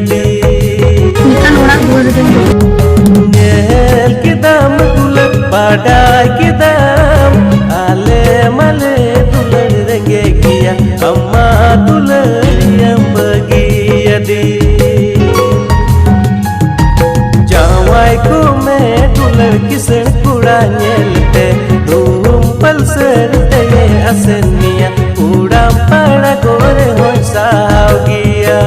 the nyel kidam tulang padai kidam ale male tulang renge kia amma tulang yang bagi adi jawai ko me tulang kisan kuda nyelte rumpal serte asenia udam pada gore hoi sao gia